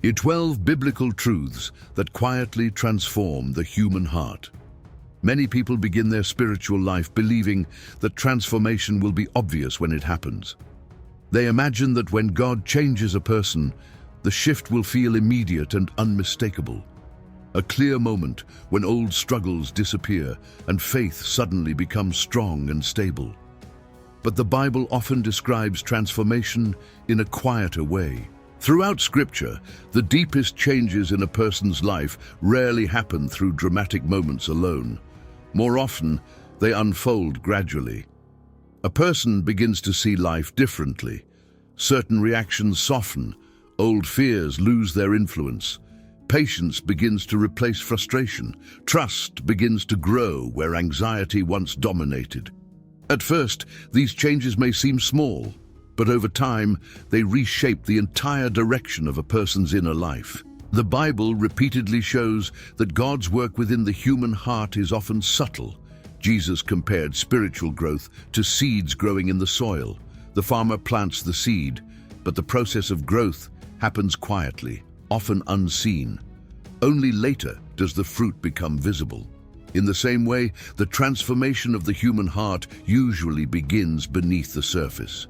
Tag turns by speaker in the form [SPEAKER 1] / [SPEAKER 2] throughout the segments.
[SPEAKER 1] 12 biblical truths that quietly transform the human heart. Many people begin their spiritual life believing that transformation will be obvious when it happens. They imagine that when God changes a person, the shift will feel immediate and unmistakable. A clear moment when old struggles disappear and faith suddenly becomes strong and stable. But the Bible often describes transformation in a quieter way. Throughout Scripture, the deepest changes in a person's life rarely happen through dramatic moments alone. More often, they unfold gradually. A person begins to see life differently. Certain reactions soften, old fears lose their influence. Patience begins to replace frustration. Trust begins to grow where anxiety once dominated. At first, these changes may seem small, but over time, they reshape the entire direction of a person's inner life. The Bible repeatedly shows that God's work within the human heart is often subtle. Jesus compared spiritual growth to seeds growing in the soil. The farmer plants the seed, but the process of growth happens quietly, often unseen. Only later does the fruit become visible. In the same way, the transformation of the human heart usually begins beneath the surface.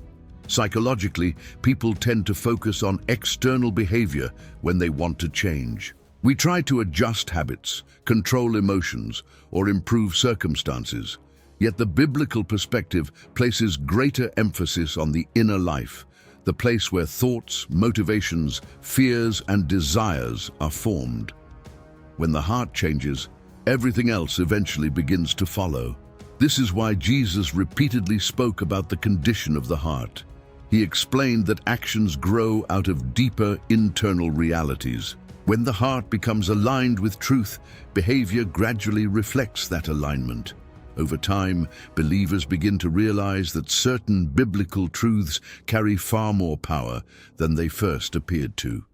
[SPEAKER 1] Psychologically, people tend to focus on external behavior when they want to change. We try to adjust habits, control emotions, or improve circumstances. Yet the biblical perspective places greater emphasis on the inner life, the place where thoughts, motivations, fears, and desires are formed. When the heart changes, everything else eventually begins to follow. This is why Jesus repeatedly spoke about the condition of the heart. He explained that actions grow out of deeper internal realities. When the heart becomes aligned with truth, behavior gradually reflects that alignment. Over time, believers begin to realize that certain biblical truths carry far more power than they first appeared to.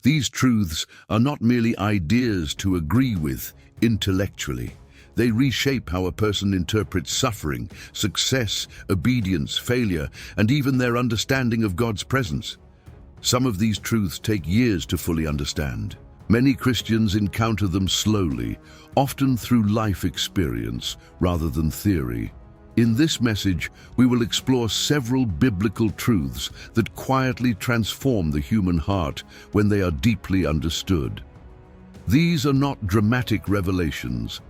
[SPEAKER 1] These truths are not merely ideas to agree with intellectually. They reshape how a person interprets suffering, success, obedience, failure, and even their understanding of God's presence. Some of these truths take years to fully understand. Many Christians encounter them slowly, often through life experience rather than theory. In this message, we will explore several biblical truths that quietly transform the human heart when they are deeply understood. These are not dramatic revelations.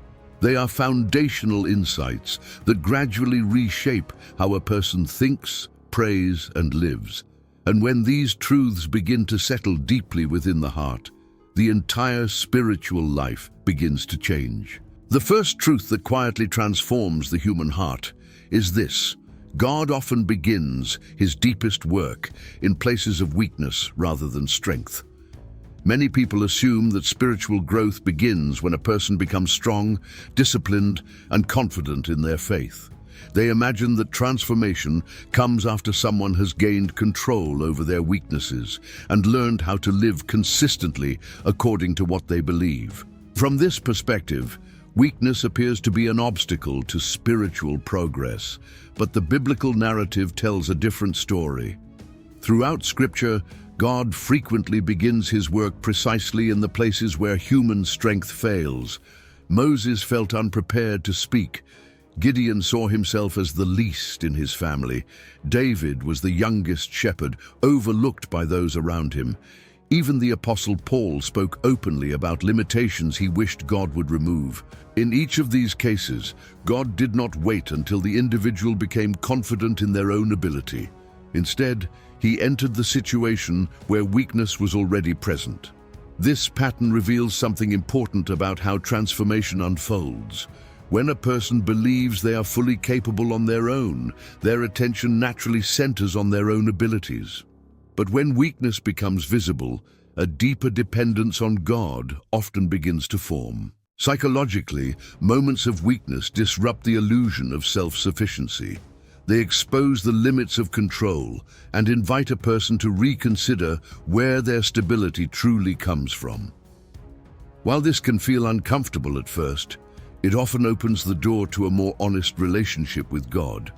[SPEAKER 1] They are foundational insights that gradually reshape how a person thinks, prays, and lives. And when these truths begin to settle deeply within the heart, the entire spiritual life begins to change. The first truth that quietly transforms the human heart is this: God often begins his deepest work in places of weakness rather than strength. Many people assume that spiritual growth begins when a person becomes strong, disciplined, and confident in their faith. They imagine that transformation comes after someone has gained control over their weaknesses and learned how to live consistently according to what they believe. From this perspective, weakness appears to be an obstacle to spiritual progress, but the biblical narrative tells a different story. Throughout Scripture, God frequently begins his work precisely in the places where human strength fails. Moses felt unprepared to speak. Gideon saw himself as the least in his family. David was the youngest shepherd, overlooked by those around him. Even the Apostle Paul spoke openly about limitations he wished God would remove. In each of these cases, God did not wait until the individual became confident in their own ability. Instead, he entered the situation where weakness was already present. This pattern reveals something important about how transformation unfolds. When a person believes they are fully capable on their own, their attention naturally centers on their own abilities. But when weakness becomes visible, a deeper dependence on God often begins to form. Psychologically, moments of weakness disrupt the illusion of self-sufficiency. They expose the limits of control and invite a person to reconsider where their stability truly comes from. While this can feel uncomfortable at first, it often opens the door to a more honest relationship with God.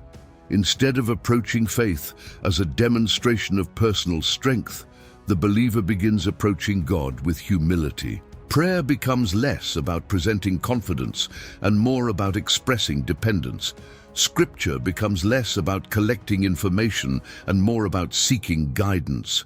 [SPEAKER 1] Instead of approaching faith as a demonstration of personal strength, The believer begins approaching God with humility. Prayer becomes less about presenting confidence and more about expressing dependence. Scripture becomes less about collecting information and more about seeking guidance.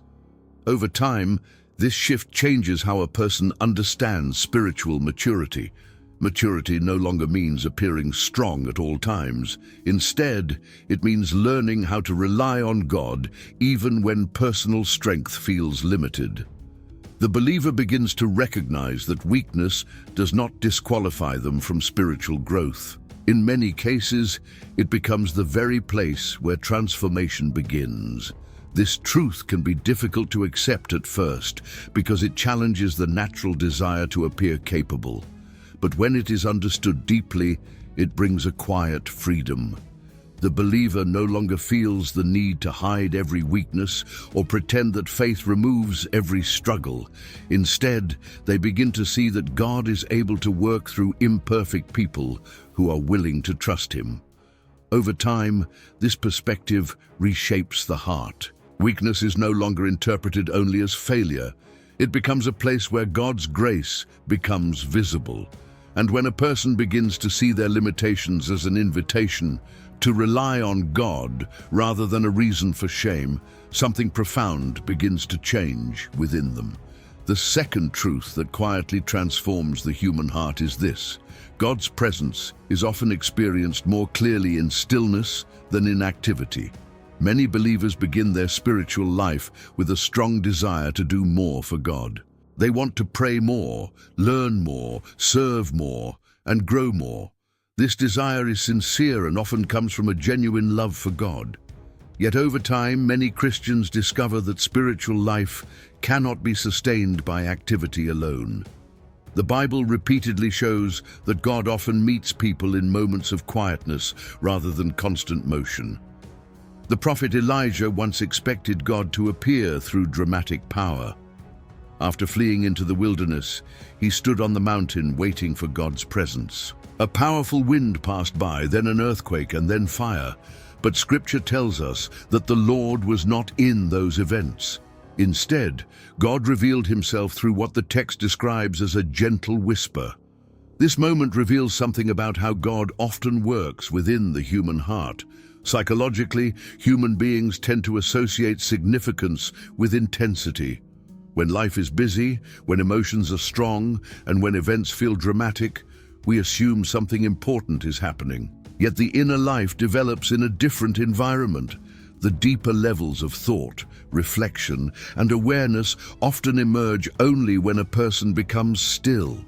[SPEAKER 1] Over time, this shift changes how a person understands spiritual maturity. Maturity no longer means appearing strong at all times. Instead, it means learning how to rely on God even when personal strength feels limited. The believer begins to recognize that weakness does not disqualify them from spiritual growth. In many cases, it becomes the very place where transformation begins. This truth can be difficult to accept at first because it challenges the natural desire to appear capable. But when it is understood deeply, it brings a quiet freedom. The believer no longer feels the need to hide every weakness or pretend that faith removes every struggle. Instead, they begin to see that God is able to work through imperfect people who are willing to trust Him. Over time, this perspective reshapes the heart. Weakness is no longer interpreted only as failure. It becomes a place where God's grace becomes visible. And when a person begins to see their limitations as an invitation to rely on God rather than a reason for shame, something profound begins to change within them. The second truth that quietly transforms the human heart is this: God's presence is often experienced more clearly in stillness than in activity. Many believers begin their spiritual life with a strong desire to do more for God. They want to pray more, learn more, serve more, and grow more. This desire is sincere and often comes from a genuine love for God. Yet over time, many Christians discover that spiritual life cannot be sustained by activity alone. The Bible repeatedly shows that God often meets people in moments of quietness rather than constant motion. The prophet Elijah once expected God to appear through dramatic power. After fleeing into the wilderness, he stood on the mountain waiting for God's presence. A powerful wind passed by, then an earthquake, and then fire. But Scripture tells us that the Lord was not in those events. Instead, God revealed Himself through what the text describes as a gentle whisper. This moment reveals something about how God often works within the human heart. Psychologically, human beings tend to associate significance with intensity. When life is busy, when emotions are strong, and when events feel dramatic, we assume something important is happening. Yet the inner life develops in a different environment. The deeper levels of thought, reflection, and awareness often emerge only when a person becomes still.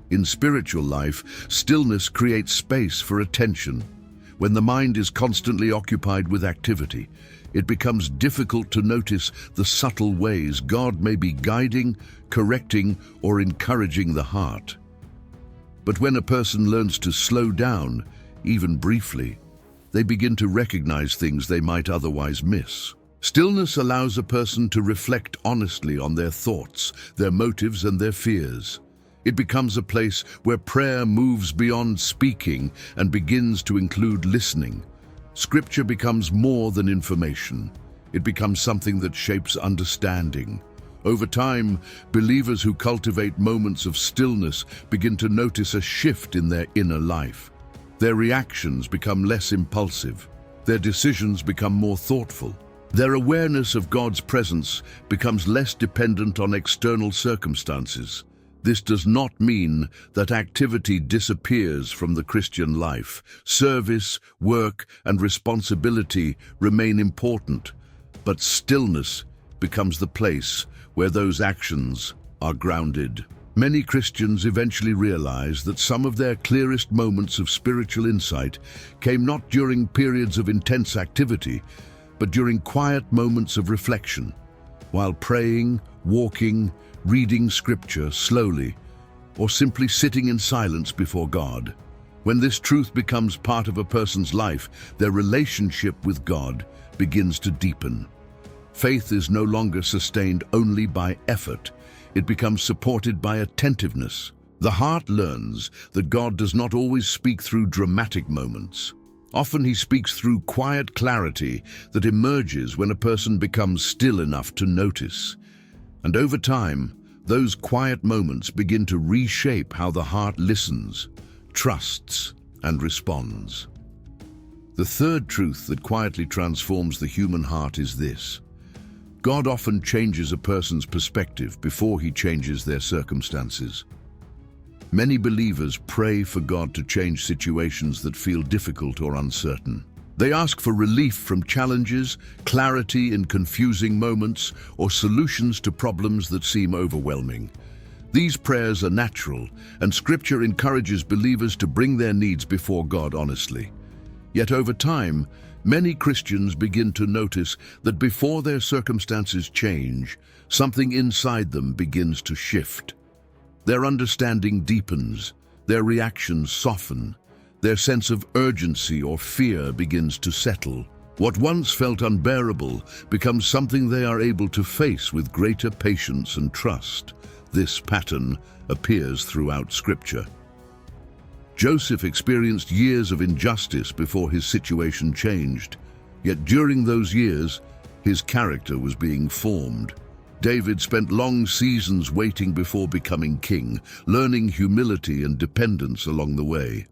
[SPEAKER 1] In spiritual life, stillness creates space for attention. When the mind is constantly occupied with activity, it becomes difficult to notice the subtle ways God may be guiding, correcting, or encouraging the heart. But when a person learns to slow down, even briefly, they begin to recognize things they might otherwise miss. Stillness allows a person to reflect honestly on their thoughts, their motives, and their fears. It becomes a place where prayer moves beyond speaking and begins to include listening. Scripture becomes more than information. It becomes something that shapes understanding. Over time, believers who cultivate moments of stillness begin to notice a shift in their inner life. Their reactions become less impulsive. Their decisions become more thoughtful. Their awareness of God's presence becomes less dependent on external circumstances. This does not mean that activity disappears from the Christian life. Service, work, and responsibility remain important, but stillness becomes the place where those actions are grounded. Many Christians eventually realize that some of their clearest moments of spiritual insight came not during periods of intense activity, but during quiet moments of reflection, while praying, walking, reading Scripture slowly, or simply sitting in silence before God. When this truth becomes part of a person's life, their relationship with God begins to deepen. Faith is no longer sustained only by effort. It becomes supported by attentiveness. The heart learns that God does not always speak through dramatic moments. Often He speaks through quiet clarity that emerges when a person becomes still enough to notice. And over time, those quiet moments begin to reshape how the heart listens, trusts, and responds. The third truth that quietly transforms the human heart is this: God often changes a person's perspective before he changes their circumstances. Many believers pray for God to change situations that feel difficult or uncertain. They ask for relief from challenges, clarity in confusing moments, or solutions to problems that seem overwhelming. These prayers are natural, and Scripture encourages believers to bring their needs before God honestly. Yet over time, many Christians begin to notice that before their circumstances change, something inside them begins to shift. Their understanding deepens, their reactions soften, their sense of urgency or fear begins to settle. What once felt unbearable becomes something they are able to face with greater patience and trust. This pattern appears throughout Scripture. Joseph experienced years of injustice before his situation changed, yet during those years, his character was being formed. David spent long seasons waiting before becoming king, learning humility and dependence along the way.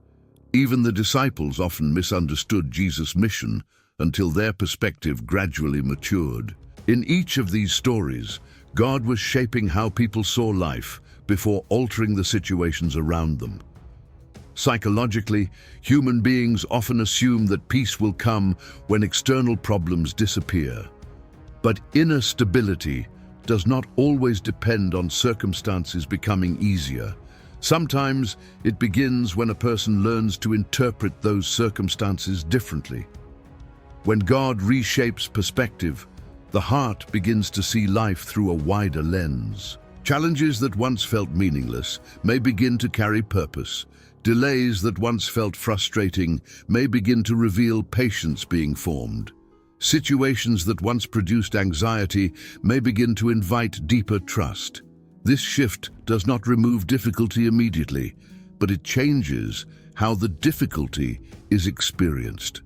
[SPEAKER 1] Even the disciples often misunderstood Jesus' mission until their perspective gradually matured. In each of these stories, God was shaping how people saw life before altering the situations around them. Psychologically, human beings often assume that peace will come when external problems disappear. But inner stability does not always depend on circumstances becoming easier. Sometimes it begins when a person learns to interpret those circumstances differently. When God reshapes perspective, the heart begins to see life through a wider lens. Challenges that once felt meaningless may begin to carry purpose. Delays that once felt frustrating may begin to reveal patience being formed. Situations that once produced anxiety may begin to invite deeper trust. This shift does not remove difficulty immediately, but it changes how the difficulty is experienced.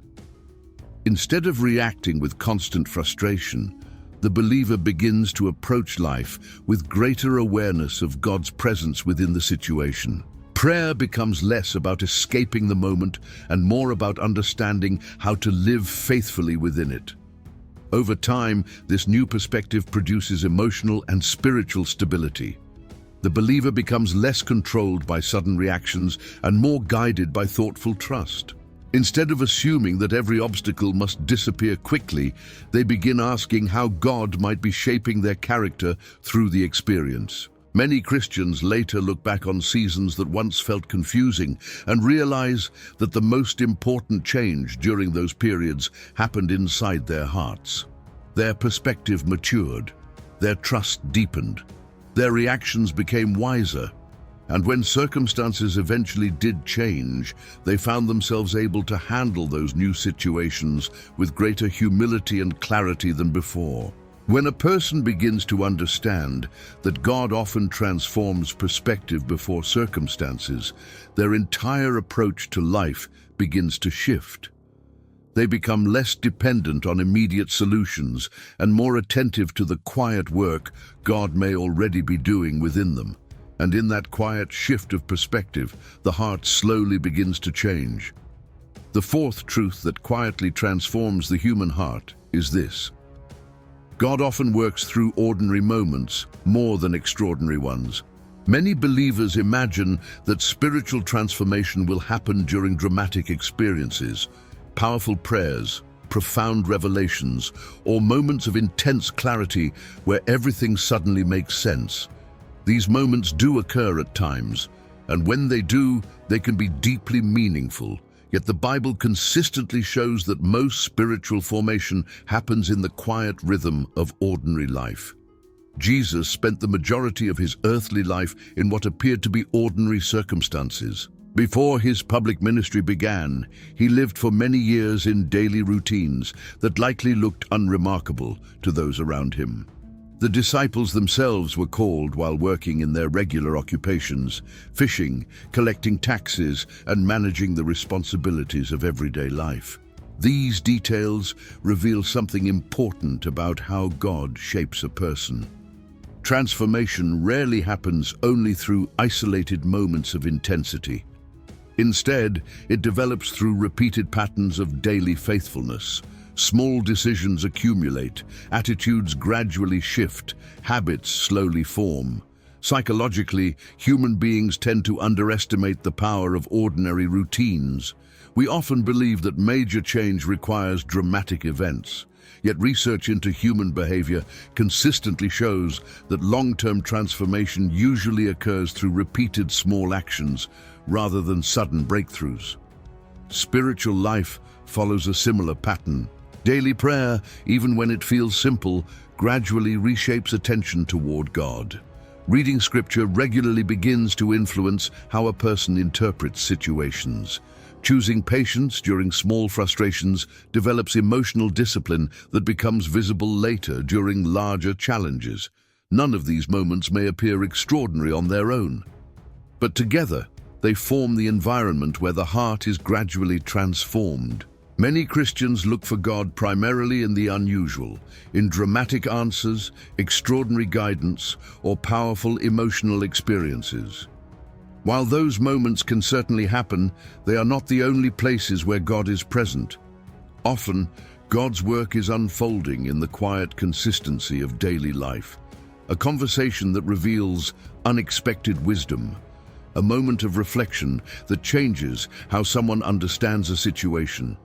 [SPEAKER 1] Instead of reacting with constant frustration, the believer begins to approach life with greater awareness of God's presence within the situation. Prayer becomes less about escaping the moment and more about understanding how to live faithfully within it. Over time, this new perspective produces emotional and spiritual stability. The believer becomes less controlled by sudden reactions and more guided by thoughtful trust. Instead of assuming that every obstacle must disappear quickly, they begin asking how God might be shaping their character through the experience. Many Christians later look back on seasons that once felt confusing and realize that the most important change during those periods happened inside their hearts. Their perspective matured, their trust deepened, their reactions became wiser, and when circumstances eventually did change, they found themselves able to handle those new situations with greater humility and clarity than before. When a person begins to understand that God often transforms perspective before circumstances, their entire approach to life begins to shift. They become less dependent on immediate solutions and more attentive to the quiet work God may already be doing within them. And in that quiet shift of perspective, the heart slowly begins to change. The fourth truth that quietly transforms the human heart is this: God often works through ordinary moments more than extraordinary ones. Many believers imagine that spiritual transformation will happen during dramatic experiences, powerful prayers, profound revelations, or moments of intense clarity where everything suddenly makes sense. These moments do occur at times, and when they do, they can be deeply meaningful. Yet the Bible consistently shows that most spiritual formation happens in the quiet rhythm of ordinary life. Jesus spent the majority of his earthly life in what appeared to be ordinary circumstances. Before his public ministry began, he lived for many years in daily routines that likely looked unremarkable to those around him. The disciples themselves were called while working in their regular occupations, fishing, collecting taxes, and managing the responsibilities of everyday life. These details reveal something important about how God shapes a person. Transformation rarely happens only through isolated moments of intensity. Instead, it develops through repeated patterns of daily faithfulness. Small decisions accumulate, attitudes gradually shift, habits slowly form. Psychologically, human beings tend to underestimate the power of ordinary routines. We often believe that major change requires dramatic events. Yet research into human behavior consistently shows that long-term transformation usually occurs through repeated small actions rather than sudden breakthroughs. Spiritual life follows a similar pattern. Daily prayer, even when it feels simple, gradually reshapes attention toward God. Reading scripture regularly begins to influence how a person interprets situations. Choosing patience during small frustrations develops emotional discipline that becomes visible later during larger challenges. None of these moments may appear extraordinary on their own, but together they form the environment where the heart is gradually transformed. Many Christians look for God primarily in the unusual, in dramatic answers, extraordinary guidance, or powerful emotional experiences. While those moments can certainly happen, they are not the only places where God is present. Often, God's work is unfolding in the quiet consistency of daily life. A conversation that reveals unexpected wisdom, a moment of reflection that changes how someone understands a situation,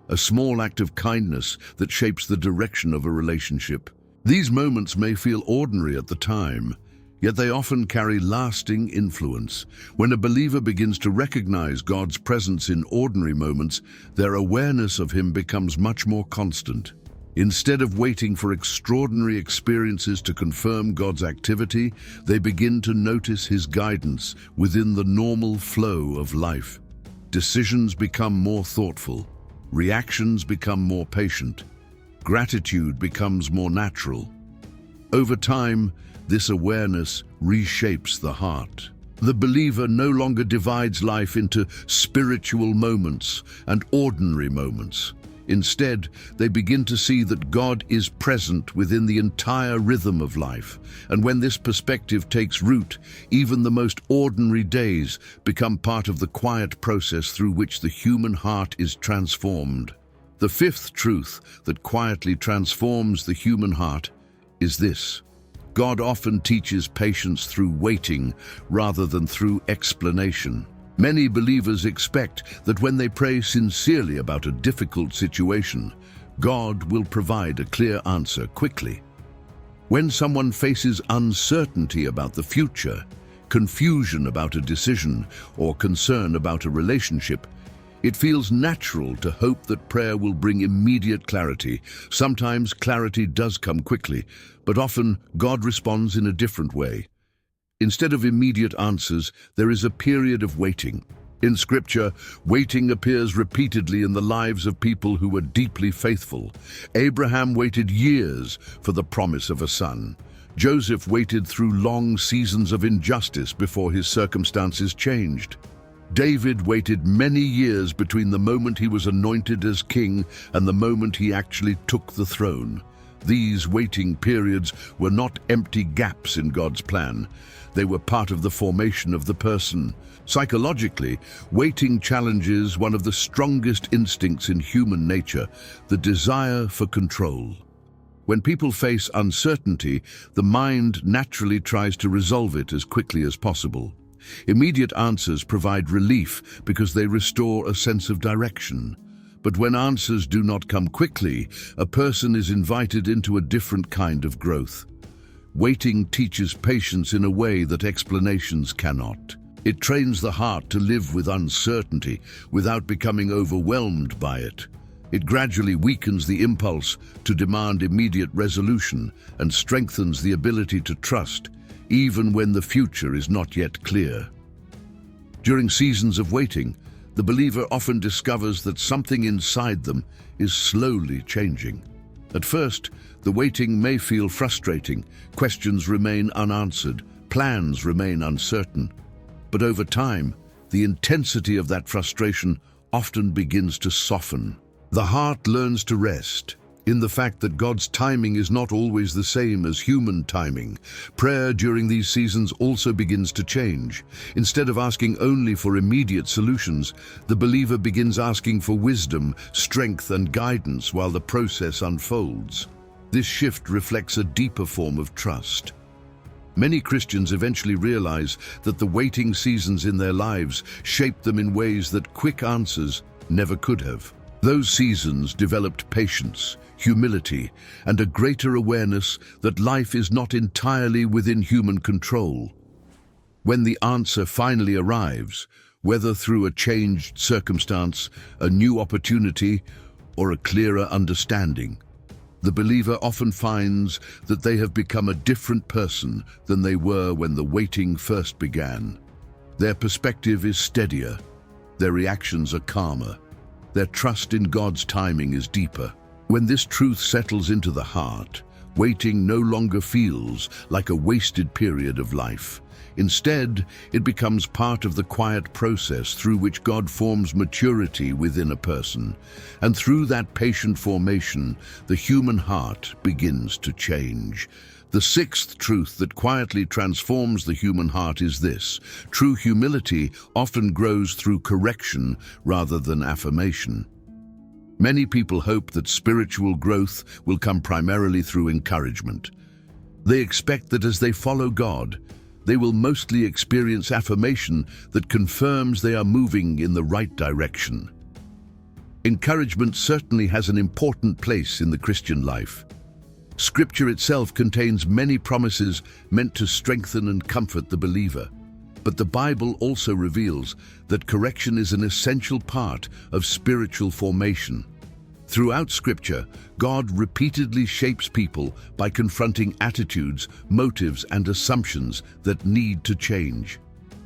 [SPEAKER 1] a small act of kindness that shapes the direction of a relationship. These moments may feel ordinary at the time, yet they often carry lasting influence. When a believer begins to recognize God's presence in ordinary moments, their awareness of Him becomes much more constant. Instead of waiting for extraordinary experiences to confirm God's activity, they begin to notice His guidance within the normal flow of life. Decisions become more thoughtful, reactions become more patient, gratitude becomes more natural. Over time, this awareness reshapes the heart. The believer no longer divides life into spiritual moments and ordinary moments. Instead, they begin to see that God is present within the entire rhythm of life. And when this perspective takes root, even the most ordinary days become part of the quiet process through which the human heart is transformed. The fifth truth that quietly transforms the human heart is this: God often teaches patience through waiting rather than through explanation. Many believers expect that when they pray sincerely about a difficult situation, God will provide a clear answer quickly. When someone faces uncertainty about the future, confusion about a decision, or concern about a relationship, it feels natural to hope that prayer will bring immediate clarity. Sometimes clarity does come quickly, but often God responds in a different way. Instead of immediate answers, there is a period of waiting. In Scripture, waiting appears repeatedly in the lives of people who were deeply faithful. Abraham waited years for the promise of a son. Joseph waited through long seasons of injustice before his circumstances changed. David waited many years between the moment he was anointed as king and the moment he actually took the throne. These waiting periods were not empty gaps in God's plan. They were part of the formation of the person. Psychologically, waiting challenges one of the strongest instincts in human nature, the desire for control. When people face uncertainty, the mind naturally tries to resolve it as quickly as possible. Immediate answers provide relief because they restore a sense of direction. But when answers do not come quickly, a person is invited into a different kind of growth. Waiting teaches patience in a way that explanations cannot. It trains the heart to live with uncertainty without becoming overwhelmed by it. It gradually weakens the impulse to demand immediate resolution and strengthens the ability to trust, even when the future is not yet clear. During seasons of waiting, the believer often discovers that something inside them is slowly changing. At first, the waiting may feel frustrating, questions remain unanswered, plans remain uncertain. But over time, the intensity of that frustration often begins to soften. The heart learns to rest, in the fact that God's timing is not always the same as human timing. Prayer during these seasons also begins to change. Instead of asking only for immediate solutions, the believer begins asking for wisdom, strength, and guidance while the process unfolds. This shift reflects a deeper form of trust. Many Christians eventually realize that the waiting seasons in their lives shaped them in ways that quick answers never could have. Those seasons developed patience, humility, and a greater awareness that life is not entirely within human control. When the answer finally arrives, whether through a changed circumstance, a new opportunity, or a clearer understanding, the believer often finds that they have become a different person than they were when the waiting first began. Their perspective is steadier, their reactions are calmer, their trust in God's timing is deeper. When this truth settles into the heart, waiting no longer feels like a wasted period of life. Instead, it becomes part of the quiet process through which God forms maturity within a person. And through that patient formation, the human heart begins to change. The sixth truth that quietly transforms the human heart is this: true humility often grows through correction rather than affirmation. Many people hope that spiritual growth will come primarily through encouragement. They expect that as they follow God, they will mostly experience affirmation that confirms they are moving in the right direction. Encouragement certainly has an important place in the Christian life. Scripture itself contains many promises meant to strengthen and comfort the believer. But the Bible also reveals that correction is an essential part of spiritual formation. Throughout Scripture, God repeatedly shapes people by confronting attitudes, motives, and assumptions that need to change.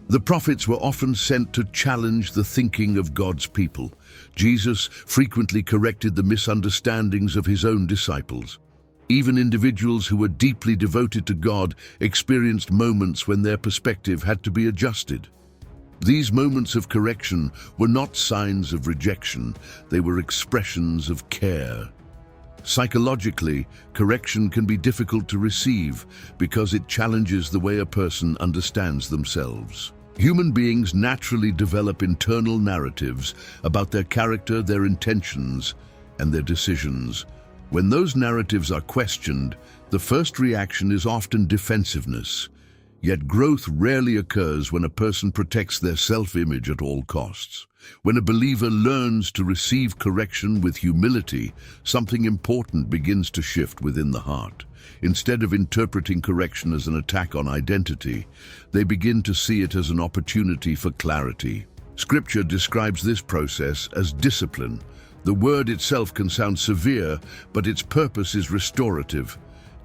[SPEAKER 1] The prophets were often sent to challenge the thinking of God's people. Jesus frequently corrected the misunderstandings of his own disciples. Even individuals who were deeply devoted to God experienced moments when their perspective had to be adjusted. These moments of correction were not signs of rejection, they were expressions of care. Psychologically, correction can be difficult to receive because it challenges the way a person understands themselves. Human beings naturally develop internal narratives about their character, their intentions, and their decisions. When those narratives are questioned, the first reaction is often defensiveness. Yet growth rarely occurs when a person protects their self-image at all costs. When a believer learns to receive correction with humility, something important begins to shift within the heart. Instead of interpreting correction as an attack on identity, they begin to see it as an opportunity for clarity. Scripture describes this process as discipline. The word itself can sound severe, but its purpose is restorative.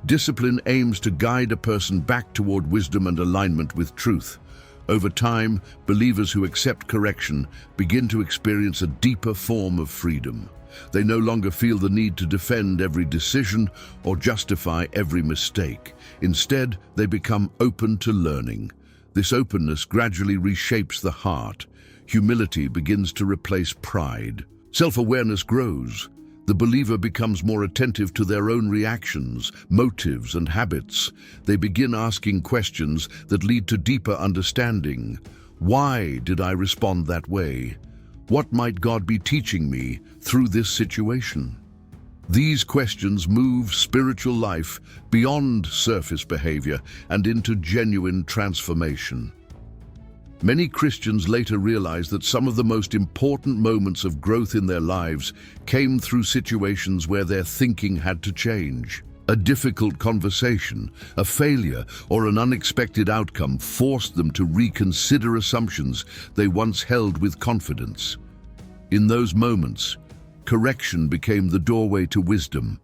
[SPEAKER 1] Discipline aims to guide a person back toward wisdom and alignment with truth. Over time, believers who accept correction begin to experience a deeper form of freedom. They no longer feel the need to defend every decision or justify every mistake. Instead, they become open to learning. This openness gradually reshapes the heart. Humility begins to replace pride. Self-awareness grows. The believer becomes more attentive to their own reactions, motives, and habits. They begin asking questions that lead to deeper understanding. Why did I respond that way? What might God be teaching me through this situation? These questions move spiritual life beyond surface behavior and into genuine transformation. Many Christians later realize that some of the most important moments of growth in their lives came through situations where their thinking had to change. A difficult conversation, a failure, or an unexpected outcome forced them to reconsider assumptions they once held with confidence. In those moments, correction became the doorway to wisdom.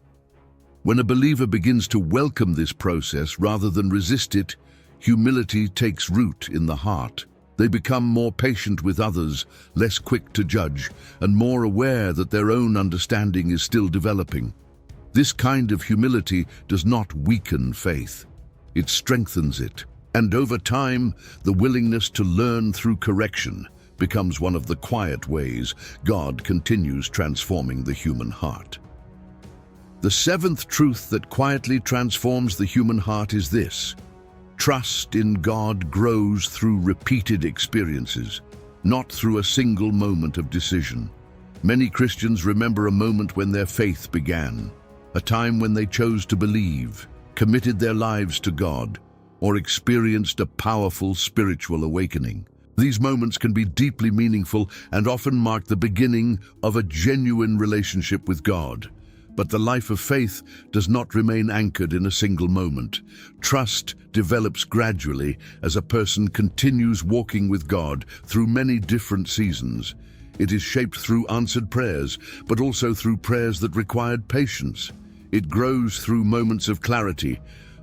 [SPEAKER 1] When a believer begins to welcome this process rather than resist it, humility takes root in the heart. They become more patient with others, less quick to judge, and more aware that their own understanding is still developing. This kind of humility does not weaken faith. It strengthens it. And over time, the willingness to learn through correction becomes one of the quiet ways God continues transforming the human heart. The seventh truth that quietly transforms the human heart is this: trust in God grows through repeated experiences, not through a single moment of decision. Many Christians remember a moment when their faith began, a time when they chose to believe, committed their lives to God, or experienced a powerful spiritual awakening. These moments can be deeply meaningful and often mark the beginning of a genuine relationship with God. But the life of faith does not remain anchored in a single moment. Trust develops gradually as a person continues walking with God through many different seasons. It is shaped through answered prayers, but also through prayers that required patience. It grows through moments of clarity,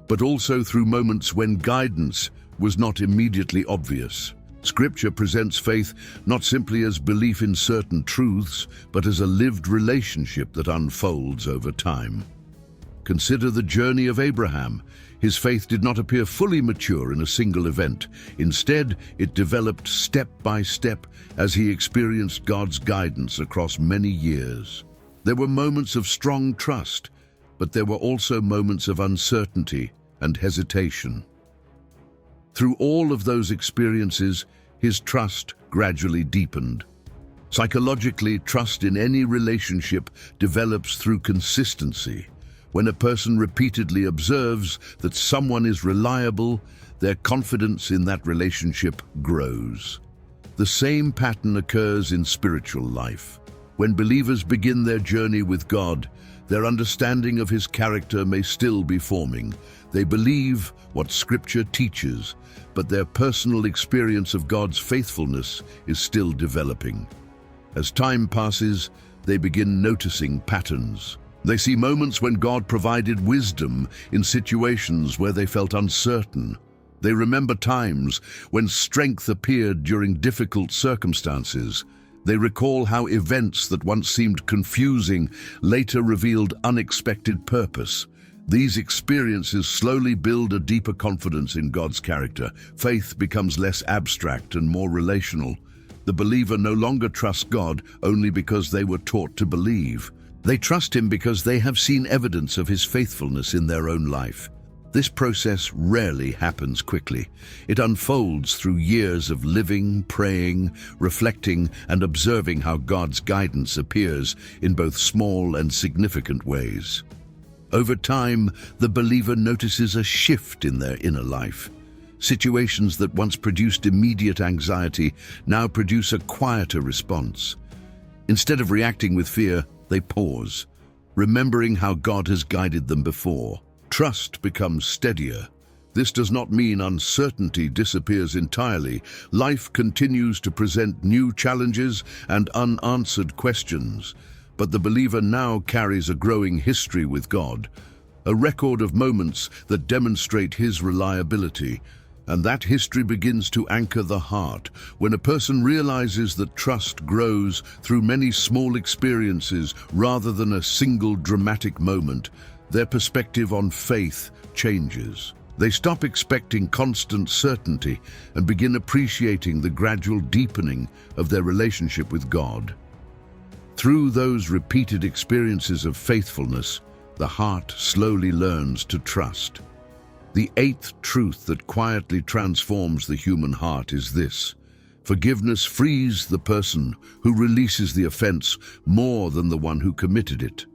[SPEAKER 1] but also through moments when guidance was not immediately obvious. Scripture presents faith not simply as belief in certain truths, but as a lived relationship that unfolds over time. Consider the journey of Abraham. His faith did not appear fully mature in a single event. Instead, it developed step by step as he experienced God's guidance across many years. There were moments of strong trust, but there were also moments of uncertainty and hesitation. Through all of those experiences, his trust gradually deepened. Psychologically, trust in any relationship develops through consistency. When a person repeatedly observes that someone is reliable, their confidence in that relationship grows. The same pattern occurs in spiritual life. When believers begin their journey with God, their understanding of his character may still be forming. They believe what Scripture teaches, but their personal experience of God's faithfulness is still developing. As time passes, they begin noticing patterns. They see moments when God provided wisdom in situations where they felt uncertain. They remember times when strength appeared during difficult circumstances. They recall how events that once seemed confusing later revealed unexpected purpose. These experiences slowly build a deeper confidence in God's character. Faith becomes less abstract and more relational. The believer no longer trusts God only because they were taught to believe. They trust him because they have seen evidence of his faithfulness in their own life. This process rarely happens quickly. It unfolds through years of living, praying, reflecting, and observing how God's guidance appears in both small and significant ways. Over time, the believer notices a shift in their inner life. Situations that once produced immediate anxiety now produce a quieter response. Instead of reacting with fear, they pause, remembering how God has guided them before. Trust becomes steadier. This does not mean uncertainty disappears entirely. Life continues to present new challenges and unanswered questions, but the believer now carries a growing history with God, a record of moments that demonstrate his reliability, and that history begins to anchor the heart. When a person realizes that trust grows through many small experiences rather than a single dramatic moment, their perspective on faith changes. They stop expecting constant certainty and begin appreciating the gradual deepening of their relationship with God. Through those repeated experiences of faithfulness, the heart slowly learns to trust. The eighth truth that quietly transforms the human heart is this: forgiveness frees the person who releases the offense more than the one who committed it.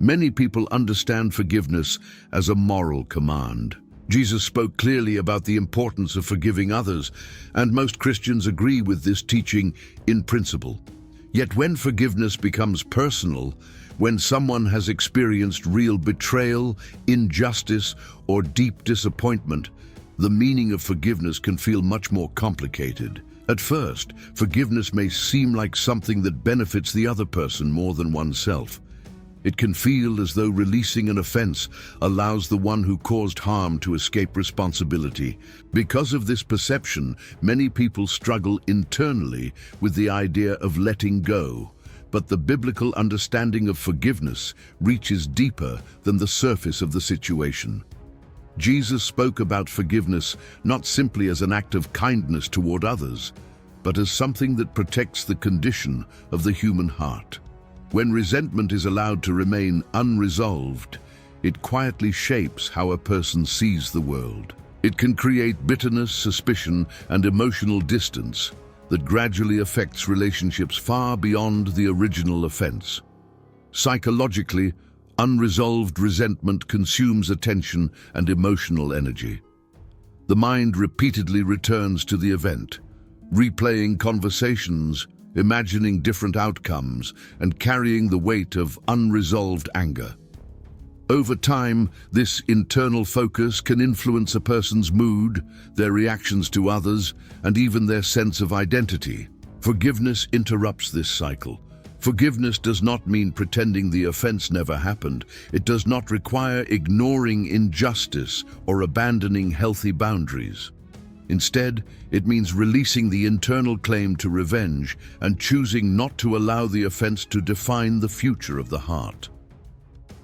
[SPEAKER 1] Many people understand forgiveness as a moral command. Jesus spoke clearly about the importance of forgiving others, and most Christians agree with this teaching in principle. Yet when forgiveness becomes personal, when someone has experienced real betrayal, injustice, or deep disappointment, the meaning of forgiveness can feel much more complicated. At first, forgiveness may seem like something that benefits the other person more than oneself. It can feel as though releasing an offense allows the one who caused harm to escape responsibility. Because of this perception, many people struggle internally with the idea of letting go. But the biblical understanding of forgiveness reaches deeper than the surface of the situation. Jesus spoke about forgiveness not simply as an act of kindness toward others, but as something that protects the condition of the human heart. When resentment is allowed to remain unresolved, it quietly shapes how a person sees the world. It can create bitterness, suspicion, and emotional distance that gradually affects relationships far beyond the original offense. Psychologically, unresolved resentment consumes attention and emotional energy. The mind repeatedly returns to the event, replaying conversations, imagining different outcomes, and carrying the weight of unresolved anger. Over time, this internal focus can influence a person's mood, their reactions to others, and even their sense of identity. Forgiveness interrupts this cycle. Forgiveness does not mean pretending the offense never happened. It does not require ignoring injustice or abandoning healthy boundaries. Instead, it means releasing the internal claim to revenge and choosing not to allow the offense to define the future of the heart.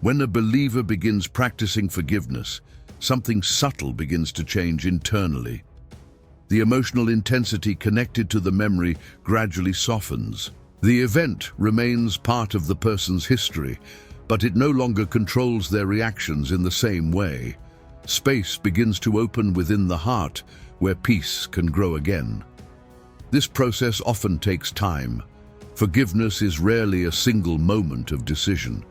[SPEAKER 1] When a believer begins practicing forgiveness, something subtle begins to change internally. The emotional intensity connected to the memory gradually softens. The event remains part of the person's history, but it no longer controls their reactions in the same way. Space begins to open within the heart, where peace can grow again. This process often takes time. Forgiveness is rarely a single moment of decision.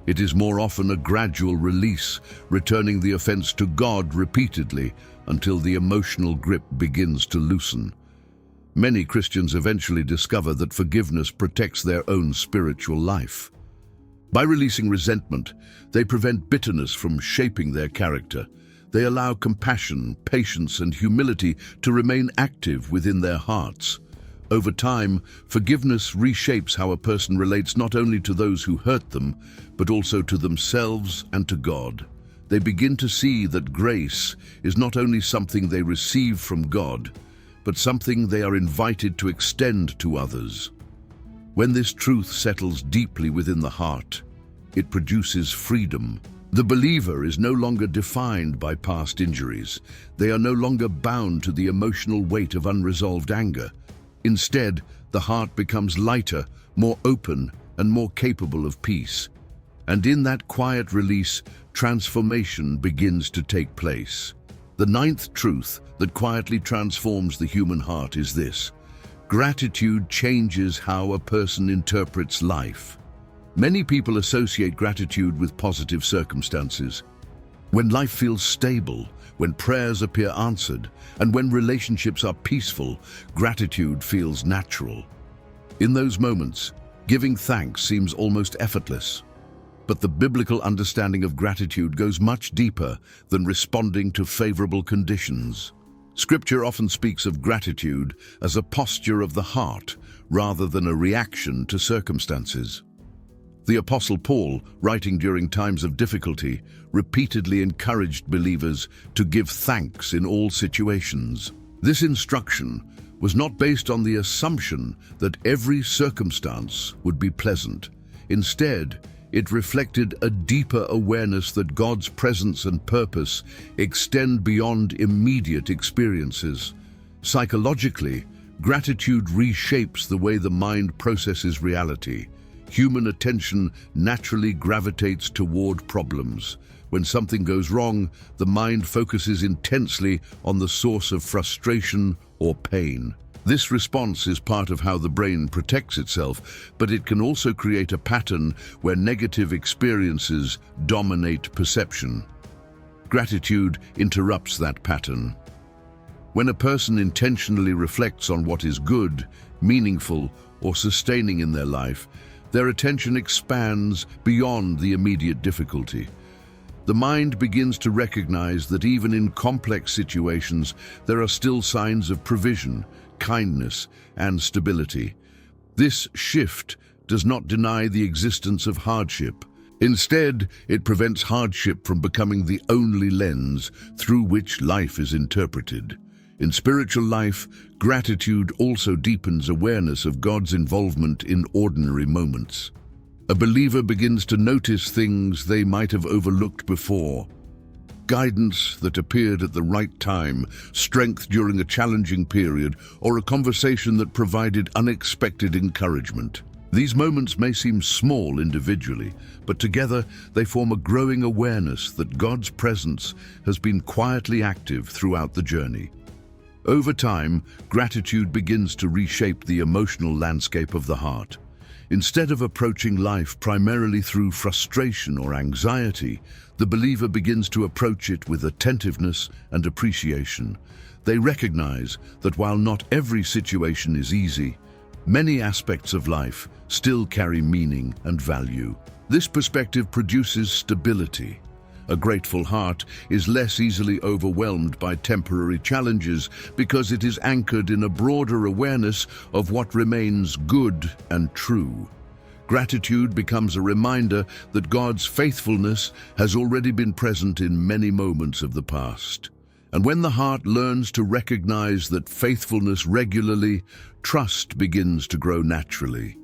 [SPEAKER 1] It is more often a gradual release, returning the offense to God repeatedly until the emotional grip begins to loosen. Many Christians eventually discover that forgiveness protects their own spiritual life. By releasing resentment, they prevent bitterness from shaping their character. They allow compassion, patience, and humility to remain active within their hearts. Over time, forgiveness reshapes how a person relates not only to those who hurt them, but also to themselves and to God. They begin to see that grace is not only something they receive from God, but something they are invited to extend to others. When this truth settles deeply within the heart, it produces freedom. The believer is no longer defined by past injuries. They are no longer bound to the emotional weight of unresolved anger. Instead, the heart becomes lighter, more open, and more capable of peace. And in that quiet release, transformation begins to take place. The ninth truth that quietly transforms the human heart is this: gratitude changes how a person interprets life. Many people associate gratitude with positive circumstances. When life feels stable, when prayers appear answered, and when relationships are peaceful, gratitude feels natural. In those moments, giving thanks seems almost effortless. But the biblical understanding of gratitude goes much deeper than responding to favorable conditions. Scripture often speaks of gratitude as a posture of the heart rather than a reaction to circumstances. The Apostle Paul, writing during times of difficulty, repeatedly encouraged believers to give thanks in all situations. This instruction was not based on the assumption that every circumstance would be pleasant. Instead, it reflected a deeper awareness that God's presence and purpose extend beyond immediate experiences. Psychologically, gratitude reshapes the way the mind processes reality. Human attention naturally gravitates toward problems. When something goes wrong, the mind focuses intensely on the source of frustration or pain. This response is part of how the brain protects itself, but it can also create a pattern where negative experiences dominate perception. Gratitude interrupts that pattern. When a person intentionally reflects on what is good, meaningful, or sustaining in their life, their attention expands beyond the immediate difficulty. The mind begins to recognize that even in complex situations, there are still signs of provision, kindness, and stability. This shift does not deny the existence of hardship. Instead, it prevents hardship from becoming the only lens through which life is interpreted. In spiritual life, gratitude also deepens awareness of God's involvement in ordinary moments. A believer begins to notice things they might have overlooked before. Guidance that appeared at the right time, strength during a challenging period, or a conversation that provided unexpected encouragement. These moments may seem small individually, but together they form a growing awareness that God's presence has been quietly active throughout the journey. Over time, gratitude begins to reshape the emotional landscape of the heart. Instead of approaching life primarily through frustration or anxiety, the believer begins to approach it with attentiveness and appreciation. They recognize that while not every situation is easy, many aspects of life still carry meaning and value. This perspective produces stability. A grateful heart is less easily overwhelmed by temporary challenges because it is anchored in a broader awareness of what remains good and true. Gratitude becomes a reminder that God's faithfulness has already been present in many moments of the past. And when the heart learns to recognize that faithfulness regularly, trust begins to grow naturally.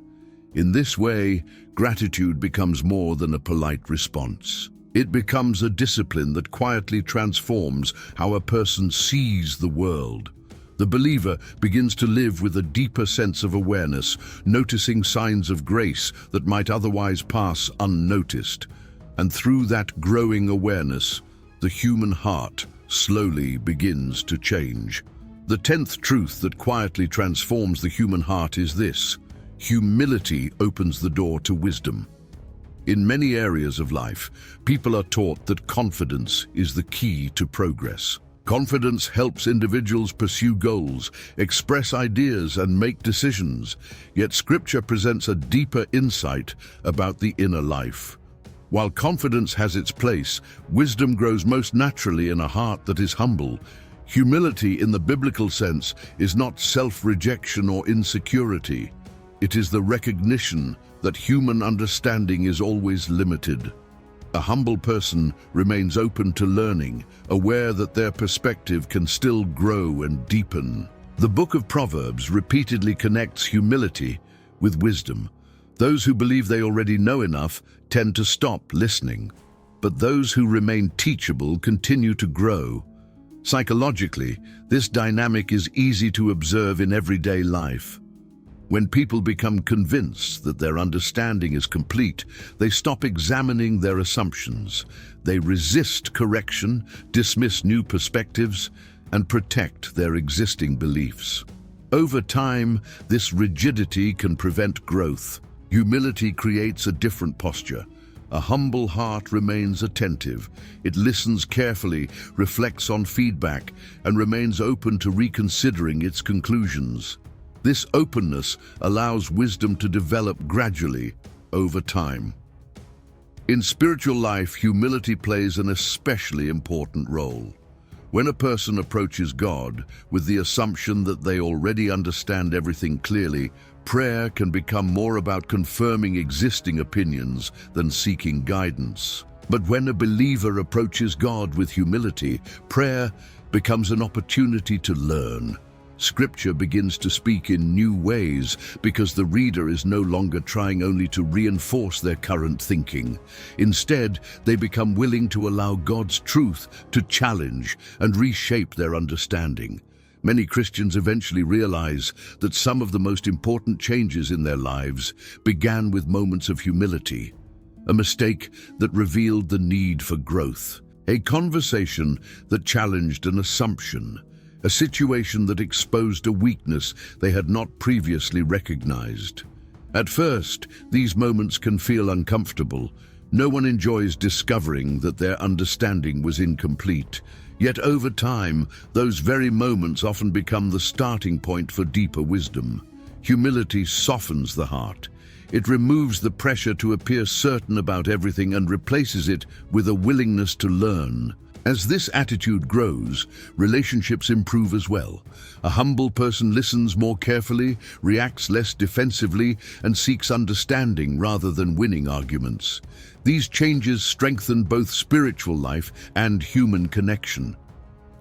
[SPEAKER 1] In this way, gratitude becomes more than a polite response. It becomes a discipline that quietly transforms how a person sees the world. The believer begins to live with a deeper sense of awareness, noticing signs of grace that might otherwise pass unnoticed. And through that growing awareness, the human heart slowly begins to change. The 10th truth that quietly transforms the human heart is this: humility opens the door to wisdom. In many areas of life, people are taught that confidence is the key to progress. Confidence helps individuals pursue goals, express ideas, and make decisions. Yet Scripture presents a deeper insight about the inner life. While confidence has its place, wisdom grows most naturally in a heart that is humble. Humility in the biblical sense is not self-rejection or insecurity. It is the recognition that human understanding is always limited. A humble person remains open to learning, aware that their perspective can still grow and deepen. The book of Proverbs repeatedly connects humility with wisdom. Those who believe they already know enough tend to stop listening, but those who remain teachable continue to grow. Psychologically, this dynamic is easy to observe in everyday life. When people become convinced that their understanding is complete, they stop examining their assumptions. They resist correction, dismiss new perspectives, and protect their existing beliefs. Over time, this rigidity can prevent growth. Humility creates a different posture. A humble heart remains attentive. It listens carefully, reflects on feedback, and remains open to reconsidering its conclusions. This openness allows wisdom to develop gradually over time. In spiritual life, humility plays an especially important role. When a person approaches God with the assumption that they already understand everything clearly, prayer can become more about confirming existing opinions than seeking guidance. But when a believer approaches God with humility, prayer becomes an opportunity to learn. Scripture begins to speak in new ways because the reader is no longer trying only to reinforce their current thinking. Instead, they become willing to allow God's truth to challenge and reshape their understanding. Many Christians eventually realize that some of the most important changes in their lives began with moments of humility, a mistake that revealed the need for growth, a conversation that challenged an assumption, a situation that exposed a weakness they had not previously recognized. At first, these moments can feel uncomfortable. No one enjoys discovering that their understanding was incomplete. Yet over time, those very moments often become the starting point for deeper wisdom. Humility softens the heart. It removes the pressure to appear certain about everything and replaces it with a willingness to learn. As this attitude grows, relationships improve as well. A humble person listens more carefully, reacts less defensively, and seeks understanding rather than winning arguments. These changes strengthen both spiritual life and human connection.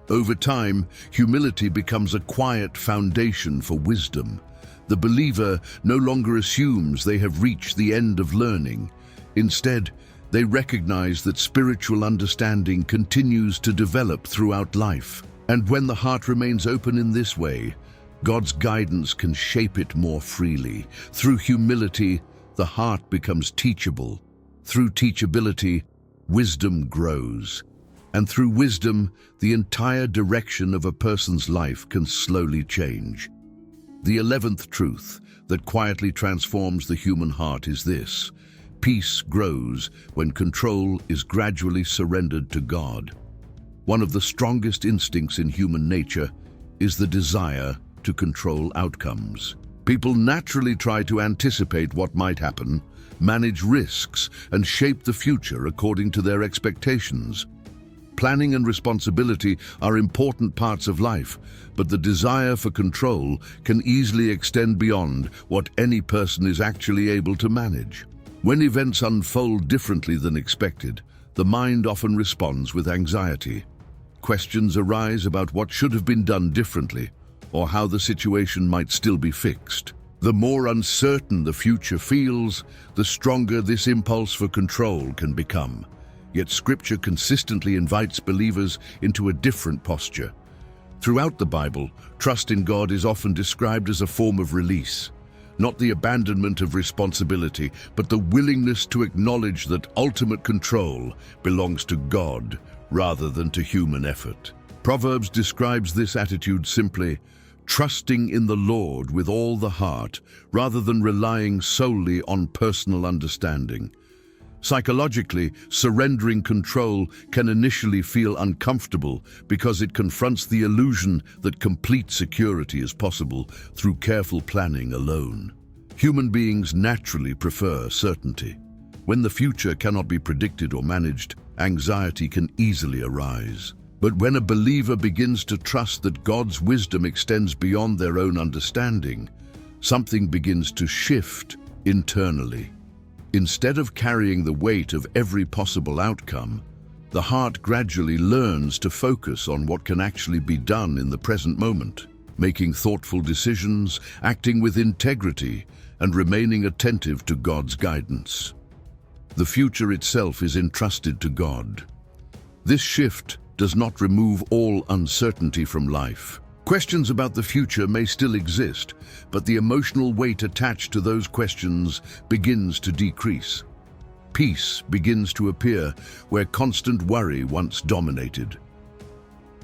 [SPEAKER 1] Over time, humility becomes a quiet foundation for wisdom. The believer no longer assumes they have reached the end of learning. Instead, they recognize that spiritual understanding continues to develop throughout life. And when the heart remains open in this way, God's guidance can shape it more freely. Through humility, the heart becomes teachable. Through teachability, wisdom grows. And through wisdom, the entire direction of a person's life can slowly change. The 11th truth that quietly transforms the human heart is this: peace grows when control is gradually surrendered to God. One of the strongest instincts in human nature is the desire to control outcomes. People naturally try to anticipate what might happen, manage risks, and shape the future according to their expectations. Planning and responsibility are important parts of life, but the desire for control can easily extend beyond what any person is actually able to manage. When events unfold differently than expected, the mind often responds with anxiety. Questions arise about what should have been done differently, or how the situation might still be fixed. The more uncertain the future feels, the stronger this impulse for control can become. Yet Scripture consistently invites believers into a different posture. Throughout the Bible, trust in God is often described as a form of release, not the abandonment of responsibility, but the willingness to acknowledge that ultimate control belongs to God rather than to human effort. Proverbs describes this attitude simply: trusting in the Lord with all the heart, rather than relying solely on personal understanding. Psychologically, surrendering control can initially feel uncomfortable because it confronts the illusion that complete security is possible through careful planning alone. Human beings naturally prefer certainty. When the future cannot be predicted or managed, anxiety can easily arise. But when a believer begins to trust that God's wisdom extends beyond their own understanding, something begins to shift internally. Instead of carrying the weight of every possible outcome, the heart gradually learns to focus on what can actually be done in the present moment, making thoughtful decisions, acting with integrity, and remaining attentive to God's guidance. The future itself is entrusted to God. This shift does not remove all uncertainty from life. Questions about the future may still exist, but the emotional weight attached to those questions begins to decrease. Peace begins to appear where constant worry once dominated.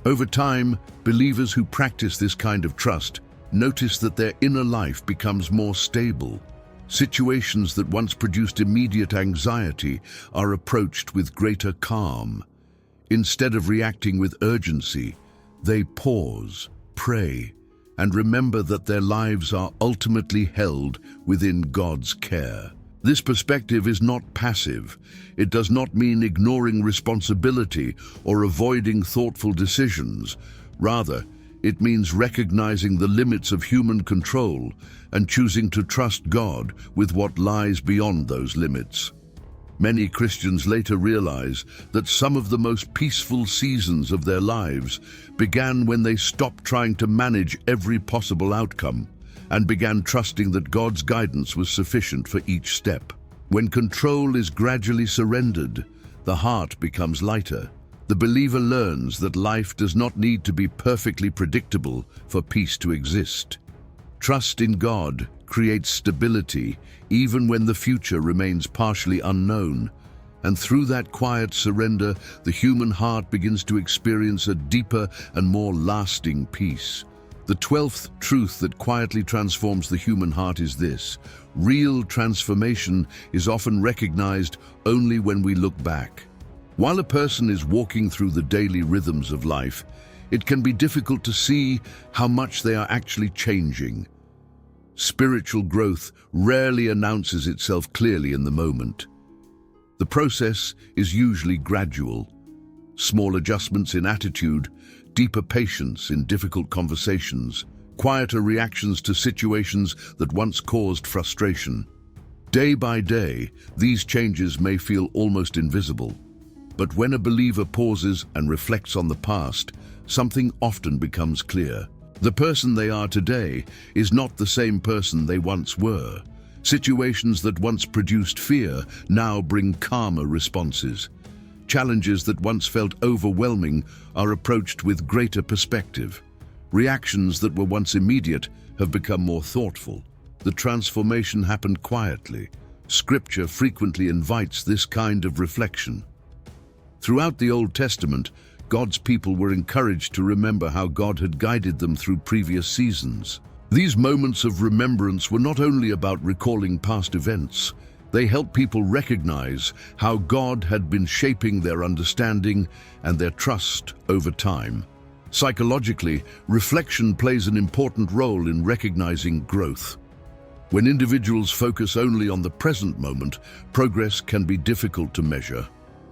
[SPEAKER 1] Over time, believers who practice this kind of trust notice that their inner life becomes more stable. Situations that once produced immediate anxiety are approached with greater calm. Instead of reacting with urgency, they pause, pray, and remember that their lives are ultimately held within God's care. This perspective is not passive. It does not mean ignoring responsibility or avoiding thoughtful decisions. Rather, it means recognizing the limits of human control and choosing to trust God with what lies beyond those limits. Many Christians later realize that some of the most peaceful seasons of their lives began when they stopped trying to manage every possible outcome and began trusting that God's guidance was sufficient for each step. When control is gradually surrendered, the heart becomes lighter. The believer learns that life does not need to be perfectly predictable for peace to exist. Trust in God creates stability even when the future remains partially unknown, and through that quiet surrender, the human heart begins to experience a deeper and more lasting peace. The 12th truth that quietly transforms the human heart is this: real transformation is often recognized only when we look back. While a person is walking through the daily rhythms of life, it can be difficult to see how much they are actually changing. Spiritual growth rarely announces itself clearly in the moment. The process is usually gradual. Small adjustments in attitude, deeper patience in difficult conversations, quieter reactions to situations that once caused frustration. Day by day, these changes may feel almost invisible. But when a believer pauses and reflects on the past, something often becomes clear. The person they are today is not the same person they once were. Situations that once produced fear now bring calmer responses. Challenges that once felt overwhelming are approached with greater perspective. Reactions that were once immediate have become more thoughtful. The transformation happened quietly. Scripture frequently invites this kind of reflection. Throughout the Old Testament, God's people were encouraged to remember how God had guided them through previous seasons. These moments of remembrance were not only about recalling past events, they helped people recognize how God had been shaping their understanding and their trust over time. Psychologically, reflection plays an important role in recognizing growth. When individuals focus only on the present moment, progress can be difficult to measure.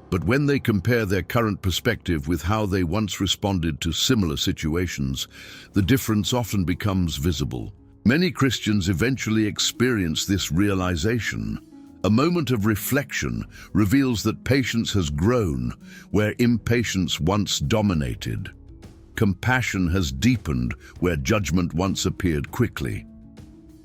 [SPEAKER 1] But when they compare their current perspective with how they once responded to similar situations, the difference often becomes visible. Many Christians eventually experience this realization. A moment of reflection reveals that patience has grown where impatience once dominated. Compassion has deepened where judgment once appeared quickly.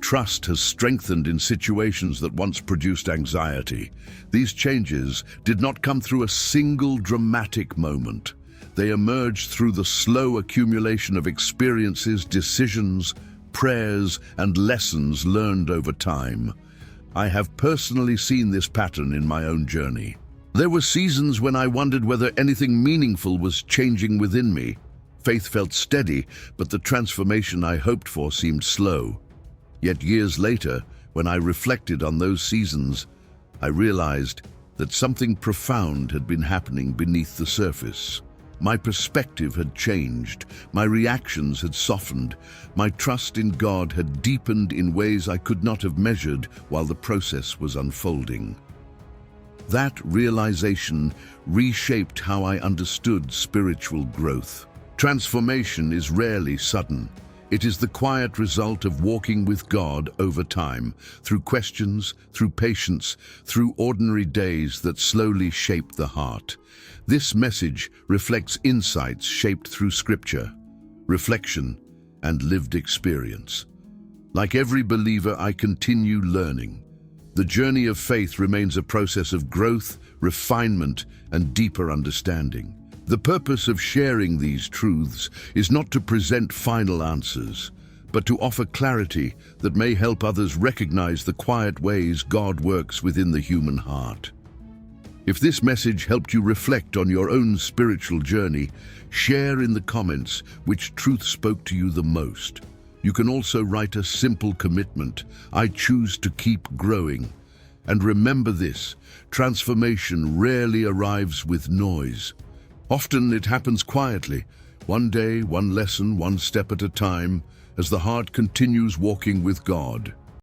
[SPEAKER 1] Trust has strengthened in situations that once produced anxiety. These changes did not come through a single dramatic moment. They emerged through the slow accumulation of experiences, decisions, prayers, and lessons learned over time. I have personally seen this pattern in my own journey. There were seasons when I wondered whether anything meaningful was changing within me. Faith felt steady, but the transformation I hoped for seemed slow. Yet years later, when I reflected on those seasons, I realized that something profound had been happening beneath the surface. My perspective had changed, my reactions had softened, my trust in God had deepened in ways I could not have measured while the process was unfolding. That realization reshaped how I understood spiritual growth. Transformation is rarely sudden. It is the quiet result of walking with God over time, through questions, through patience, through ordinary days that slowly shape the heart. This message reflects insights shaped through Scripture, reflection, and lived experience. Like every believer, I continue learning. The journey of faith remains a process of growth, refinement, and deeper understanding. The purpose of sharing these truths is not to present final answers, but to offer clarity that may help others recognize the quiet ways God works within the human heart. If this message helped you reflect on your own spiritual journey, share in the comments which truth spoke to you the most. You can also write a simple commitment: I choose to keep growing. And remember this: transformation rarely arrives with noise. Often it happens quietly, one day, one lesson, one step at a time, as the heart continues walking with God.